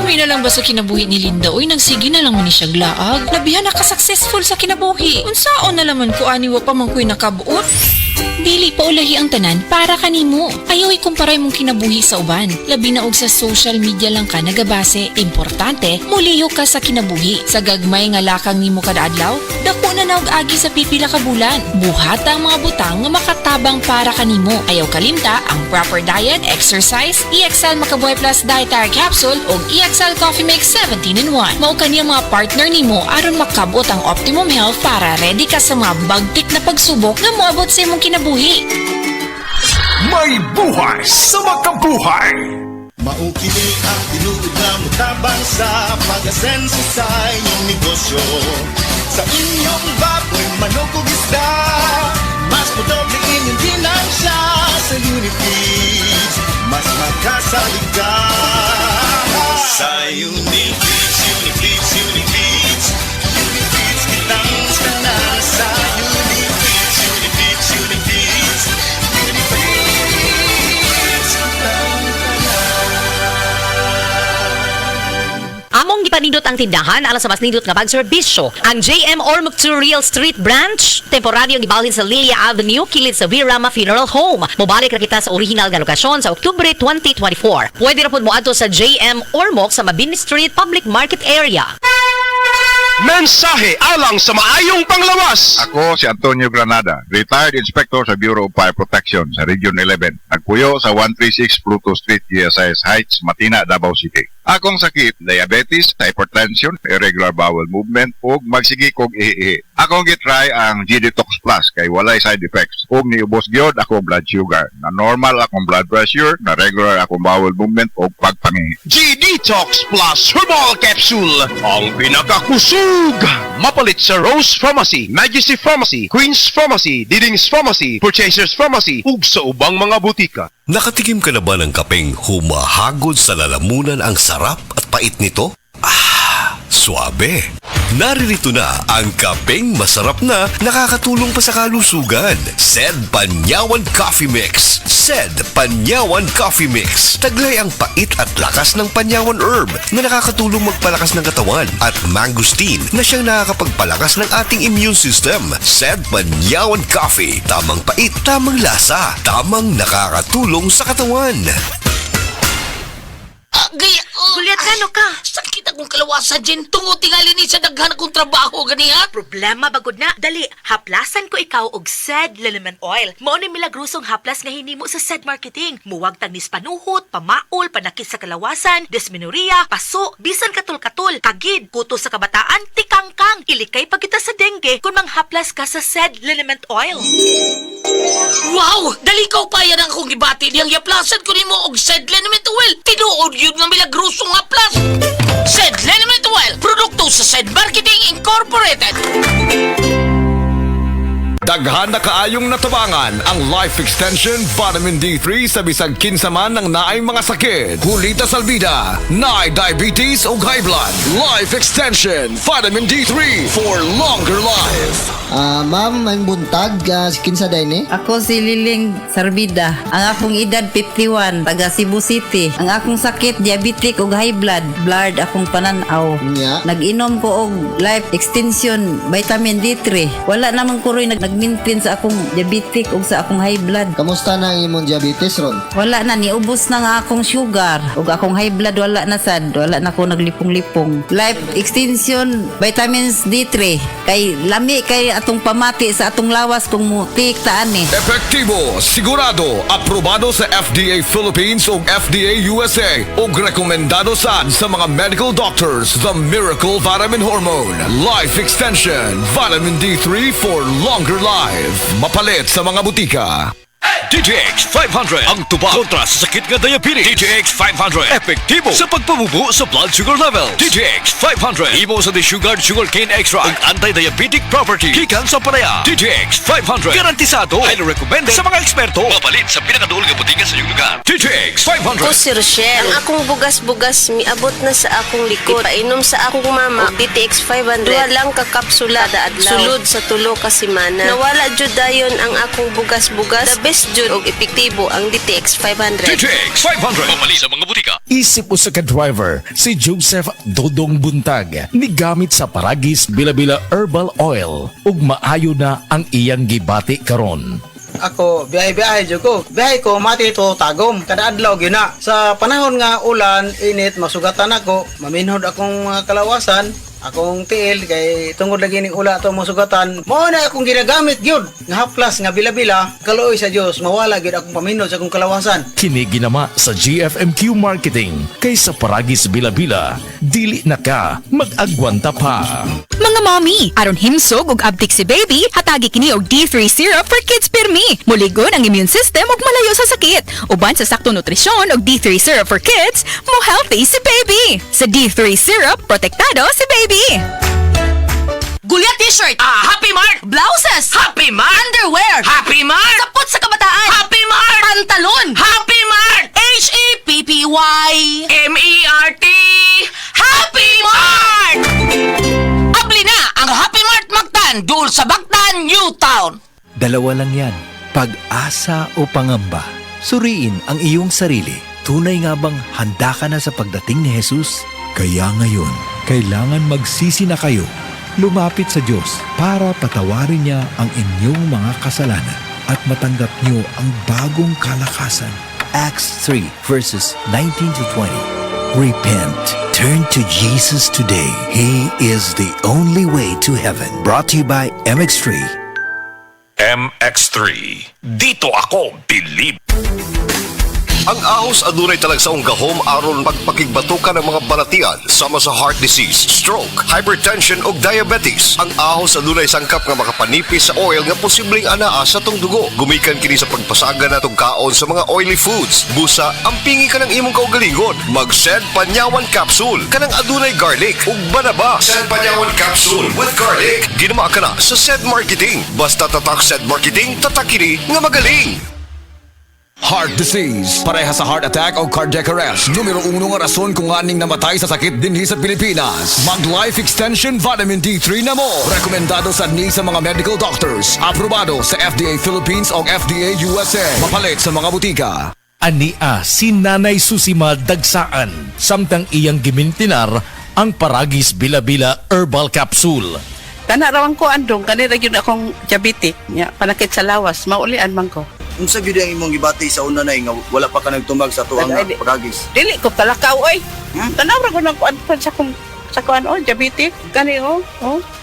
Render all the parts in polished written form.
Lami na lang ba sa kinabuhi ni Linda? Uy, nagsige na lang mo ni siya glaag. Nabihan na ka-successful sa kinabuhi. Unsaon na laman ko aniwa pa man ko'y nakabuot. Dili pa ulahi ang tanan para kanimo. Ayaw ikumparay mong kinabuhi sa uban. Labi na og sa social media lang ka nagabase. Importante, muliyo ka sa kinabuhi. Sa gagmay nga lakang nimo kada adlaw, dako na naog agi sa pipila ka bulan. Buhata ang mga butang nga makatabang para kanimo. Ayaw kalimta ang proper diet, exercise, EXL Makabuhay Plus Dietary Capsule ug EXL Coffee Mix 17-in-1. Mao kaniya mga partner nimo aron makabot ang optimum health para ready ka sa mga bagtik na pagsubok nga moabot sa imong kinabuhi. May buhay sa makabuhay! Maukili ang tinuod na mutabang sa pag-asenso sa inyong negosyo. Sa inyong baboy, manok o isda, mas madoble inyong ginansya sa Unifeeds. Mas makasalig ka sa Unifeeds, Unifeeds, Unifeeds. Unifeeds kitang tanan sa Unifeeds, Unifeeds, Unifeeds. Unifeeds kitang Among gipanindot ang tindahan alang sa mas nindot nga pagserbisyo. Ang JM Ormoc 2 Real Street Branch, temporaryong gibalhin sa Lilia Avenue, kilid sa Virama Funeral Home. Mobalik ra kita sa original nga lokasyon sa Oktubre 2024. Pwede ra pud moadto sa JM Ormoc sa Mabini Street Public Market Area. Mensahe alang sa maayong panglawas! Ako si Antonio Granada, retired inspector sa Bureau of Fire Protection sa Region 11. Nagpuyo sa 136 Pluto Street, GSIS Heights, Matina, Davao City. Akong sakit, diabetes, hypertension, irregular bowel movement, ug magsigi kog ihi. Akong gitry ang G-Detox Plus kay walay side effects. Ug niubos gyud akong blood sugar. Na normal akong blood pressure, na regular akong bowel movement ug pagpangihi. G-Detox Plus Herbal Capsule, ang pinakakusog! Mapalit sa Rose Pharmacy, Majesty Pharmacy, Queen's Pharmacy, Diding's Pharmacy, Purchasers Pharmacy, ug sa ubang mga butika. Nakatikim ka na ba ng kapeng humahagod sa lalamunan ang sarap at pait nito? Suabe! Naririto na ang kapeng masarap na nakakatulong pa sa kalusugan. Sed Panyawan Coffee Mix. Sed Panyawan Coffee Mix. Taglay ang pait at lakas ng Panyawan Herb na nakakatulong magpalakas ng katawan at mangosteen na siyang nakakapagpalakas ng ating immune system. Sed Panyawan Coffee. Tamang pait, tamang lasa, tamang nakakatulong sa katawan. Gulyat ka, no ka? Sakit akong kalawasan, Jen. Tungod tingali ni sa daghan akong trabaho, ganiha. Problema bagod na. Dali, haplasan ko ikaw og SED Liniment Oil. Mao ni milagrosong haplas nga hinimo sa SED Marketing. Muwag tagnis panuhot, pamaol, panakit sa kalawasan, dysmenorrhea, paso, bisan katul-katul, kagid, kuto sa kabataan, tikangkang. Ilikay pa kita sa dengue kung manghaplas ka sa SED Liniment Oil. Wow! Dali ka pa yan ang akong gibati. Diyang yaplasan ko ni mo og SED Liniment Oil. Tinuod yun nga milagrosong haplas. SED Liniment Oil. Produkto sa SED Marketing Incorporated. Daghan na kaayong natabangan ang Life Extension Vitamin D3 sa bisag kinsaman ng naay mga sakit. Hulita salbida, naay diabetes o high blood. Life Extension Vitamin D3 for longer life. Ma'am, may buntag, kinsa day ni? Ako si Liling Sarbida. Ang akong edad 51, taga Cebu City. Ang akong sakit, diabetic ug high blood. Blood akong pananaw. Nya. Nag-inom ko og Life Extension Vitamin D3. Wala namang kuroy nag-maintain sa akong diabetic ug sa akong high blood. Kamusta na ang imong diabetes ron? Wala na, niubos na nga akong sugar. Ug akong high blood wala na sad. Wala na ko naglipong-lipong. Life Extension Vitamins D3. Kay lami kay atong pamati sa atong lawas kung mutik taan ni. Epektibo, sigurado, aprobado sa FDA Philippines ug FDA USA ug rekomendado sad sa mga medical doctors. The Miracle Vitamin Hormone. Life Extension Vitamin D3 for longer life. Mapalit sa mga butika. DTX 500 ang tuba kontra sa sakit nga diabetes. DTX 500 epektibo sa pagpabubo sa blood sugar level. DTX 500 imo sa desugared sugarcane extract ug anti-diabetic property gikan sa palaya. DTX 500 garantisado, highly recommended sa mga eksperto. Mapalit sa pinakaduol nga butika sa iyong lugar. DTX 500. Ako si Rochelle. Ang akong bugas-bugas miabot na sa akong likod. Ipainom sa akong mama og DTX 500. Duha lang ka kapsula kada adlaw. Sulod sa tulo ka semana. Nawala jud dayon ang akong bugas-bugas. The best best jud og epektibo ang DTX 500. DTX 500. Pamali sa mga butika. Isip usa ka driver si Joseph Dodong Buntag ni gamit sa Paragis Bila-Bila Herbal Oil ug maayo na ang iyang gibati karon. Ako, biyahe-biyahe dyan ko. Biyahe ko, mati ito tagom. Kada adlaw gina. Sa panahon nga ulan, init, masugatan ako. Maminhod akong kalawasan. Akong tiil, kay tungod lagi ning ula ito masugatan. Mao na akong ginagamit gyud. Nga haplas, nga bila-bila. Kaluoy sa Dios, mawala gyud akong paminhod sa akong kalawasan. Kini ginama sa GFMQ Marketing kay sa Paragis Bila-Bila, dili na ka mag-agwanta pa. Mga mommy, aron himsog ug abtik si baby, hatagi kini og D3 syrup for kids pirmi. Muligon ang immune system ug malayo sa sakit. Uban sa saktong nutrisyon og D3 syrup for kids, mo healthy si baby. Sa D3 syrup, protektado si baby. Gulya t-shirt. Happy Mart! Blouses. Happy Mart! Underwear. Happy Mart! Sapot sa kabataan. Happy Mart! Pantalon. Happy Mart! H-E-P-P-Y. M-E-R-T! Happy Mart! Abli na ang Happy Mart Mactan dool sa Bactan, Newtown. Dalawa lang yan, pag-asa o pangamba. Suriin ang iyong sarili. Tunay nga bang handa ka na sa pagdating ni Jesus? Kaya ngayon, kailangan magsisi na kayo. Lumapit sa Diyos para patawarin niya ang inyong mga kasalanan at matanggap niyo ang bagong kalakasan. Acts 3 verses 19 to 20. Repent. Turn to Jesus today. He is the only way to heaven. Brought to you by MX3. MX3. Dito ako believe. Ang ahos adunay talagsaong gahom aron pagpakigbatukan ng mga balatian sama sa heart disease, stroke, hypertension ug diabetes. Ang ahos adunay sangkap nga makapanipis sa oil nga posibleng anaa sa tong dugo. Gumikan kini sa pagpasaga natong kaon sa mga oily foods. Busa, ampingi ka ng imong kaugalingon. Mag-Sed Panyawan Capsule kanang adunay garlic ug banaba. Sed Panyawan Capsule with garlic. Ginama ka na sa Sed Marketing. Basta tatak Sed Marketing, tatak kini nga magaling. Heart disease, pareha sa heart attack o cardiac arrest. Numero 1 nga rason kung aning namatay sa sakit dinhi sa Pilipinas. Mag Life Extension Vitamin D3 na mo. Rekomendado sa ni sa mga medical doctors. Aprobado sa FDA Philippines o FDA USA. Mapalit sa mga butika. Ania si Nanay Susima Dagsaan, samtang iyang gimintinar ang Paragis Bila-Bila Herbal Capsule. Kanarawan ko andong, kanira yun akong diabetic. Panakit sa lawas, maulian man ko. Unsa gyud ang imong gibati sa una nay nga wala pa ka nagtumag sa tuang Paragis? Dili ko talakaw oy. Tanawra ko nang kuan sa kuan diabetic. Kani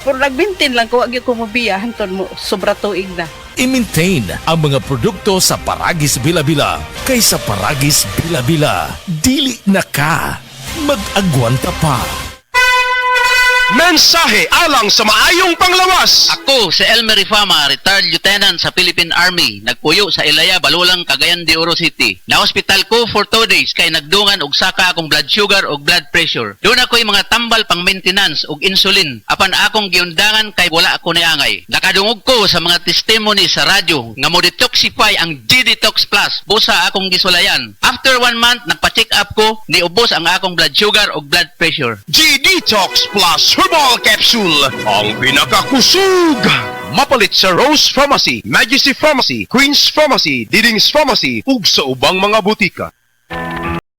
pero nagbintin lang ko agi ko mobiya hanton mo sobra tuig na. I-maintain ang mga produkto sa Paragis Bila-Bila kay sa Paragis Bila-Bila, dili na ka mag-agwanta pa. Mensahe alang sa maayong panglawas. Ako si Elmer Ifama, retired lieutenant sa Philippine Army. Nagpuyo sa Ilaya, Balulang, Cagayan de Oro City. Na-hospital ko for 2 days kay nagdungan og saka akong blood sugar og blood pressure. Doon ako'y mga tambal pang maintenance og insulin. Apan akong giundangan kay wala ako niangay. Nakadungog ko sa mga testimony sa radyo nga mo detoxify ang G-Detox Plus. Busa akong gisulayan. After 1 month, nagpa-check up ko, niubos ang akong blood sugar og blood pressure. G-Detox Plus Herbal Capsule, ang pinakakusog. Mapalit sa Rose Pharmacy, Majesty Pharmacy, Queen's Pharmacy, Diding's Pharmacy, ug sa ubang mga butika.